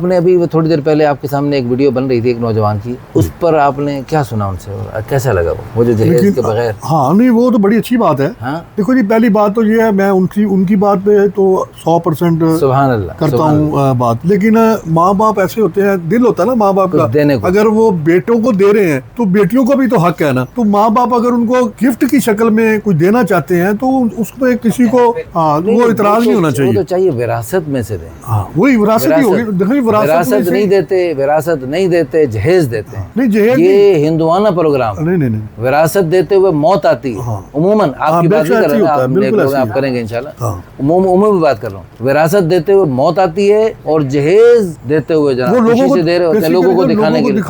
आपने अभी थोड़ी देर पहले आपके सामने एक वीडियो बन रही थी एक नौजवान की, उस पर आपने क्या सुना उनसे और कैसा लगा वो जो जहेज के बगैर? हाँ नहीं, वो तो बड़ी अच्छी बात है। हाँ? देखो जी, पहली बात तो ये है, मैं उनकी बात पे तो 100% सुभान अल्लाह करता हूँ बात। लेकिन माँ बाप ऐसे होते हैं, दिल होता है ना माँ बाप का देने को। अगर वो बेटों को दे रहे हैं तो बेटियों को भी तो हक है ना। तो माँ बाप अगर उनको गिफ्ट की शक्ल में कुछ देना चाहते हैं तो उसमें किसी को वो इतराज नहीं होना चाहिए। तो चाहिए विरासत में से दें। हाँ, वही विरासत ही होगी। देखो विरासत नहीं देते, जहेज देते हैं। नहीं, जहेज ये हिंदुआना प्रोग्राम। नहीं, विरासत देते हुए मौत आती है। उमूमन आपकी बात नहीं कर रहे हैं, आप करेंगे इंशाल्लाह। उमूमी बात कर रहा हूँ। विरासत देते हुए मौत आती है और जहेज देते हुए खुशी से दे रहे होते हैं, लोगों को दिखाने के लिए,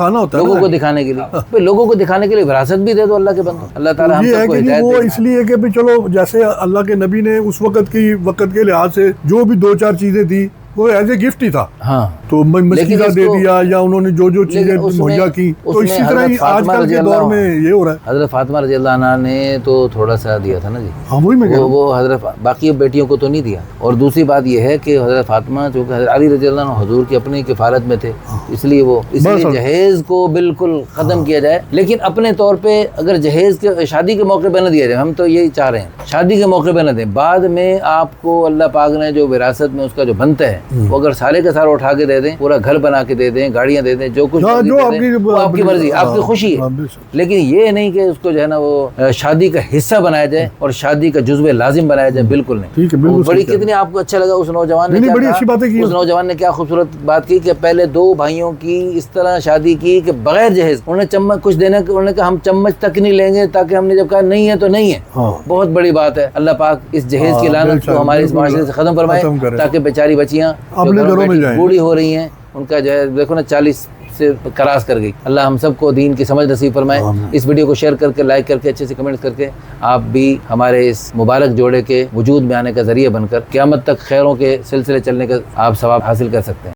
लोगों को दिखाने के लिए विरासत भी दे दो अल्लाह के बंदे। अल्लाह ताला हम सबको हिदायत दे। वो इसलिए कि चलो, जैसे अल्लाह के नबी ने उस वक्त के लिहाज से जो भी 2-4 चीजें दी वो एज ए गिफ्ट ही था। हाँ, तो मस्जिदा दे दिया या उन्होंने जो चीजें मुहैया की, तो इसी तरह ही आजकल के दौर में ये हो रहा है। हजरत फातिमा रज़ियल्लाहु अन्हा ने तो थोड़ा सा दिया था ना जी। हाँ, वही मैं वो हजरत बाकी बेटियों को तो नहीं दिया। और दूसरी बात ये है कि हजरत फातिमा चूँकि हजरत अली रज़ियल्लाहु अन्हु हुजूर की अपनी किफारत में थे, इसलिए जहेज को बिल्कुल खत्म किया जाए। लेकिन अपने तौर पे अगर जहेज के शादी के मौके पर न दिया जाए, हम तो यही चाह रहे हैं, शादी के मौके पर न दें। बाद में आपको अल्लाह पाक ने जो विरासत में उसका जो बनता है वो अगर सारे का सारा उठा के दे दें, पूरा घर बना के दे दें, गाड़ियां दे दें, जो कुछ आपकी मर्जी, आपकी खुशी है। लेकिन ये नहीं कि उसको जो है ना वो शादी का हिस्सा बनाया जाए और शादी का जुज़्वे लाजिम बनाया जाए, बिल्कुल नहीं। बड़ी कितनी आपको अच्छा लगा उस नौजवान ने, बड़ी अच्छी बात है। उस नौजवान ने क्या खूबसूरत बात की कि पहले 2 भाइयों की इस तरह शादी की कि बगैर जहेज, उन्हें चम्मच कुछ देने, उन्होंने कहा हम चम्मच तक नहीं लेंगे, ताकि हमने जब कहा नहीं है तो नहीं है। बहुत बड़ी बात है। अल्लाह पाक इस जहेज की लानत को हमारे इस माशरे से खत्म फरमाए, ताकि बेचारी बच्चियां बूढ़ी हो रही हैं, उनका जो है देखो ना 40 से क्रॉस कर गई। अल्लाह हम सबको दीन की समझ नसीब फरमाए। इस वीडियो को शेयर करके, लाइक करके, अच्छे से कमेंट्स करके आप भी हमारे इस मुबारक जोड़े के वजूद में आने का जरिए बनकर क़यामत तक खैरों के सिलसिले चलने का आप सवाब हासिल कर सकते हैं।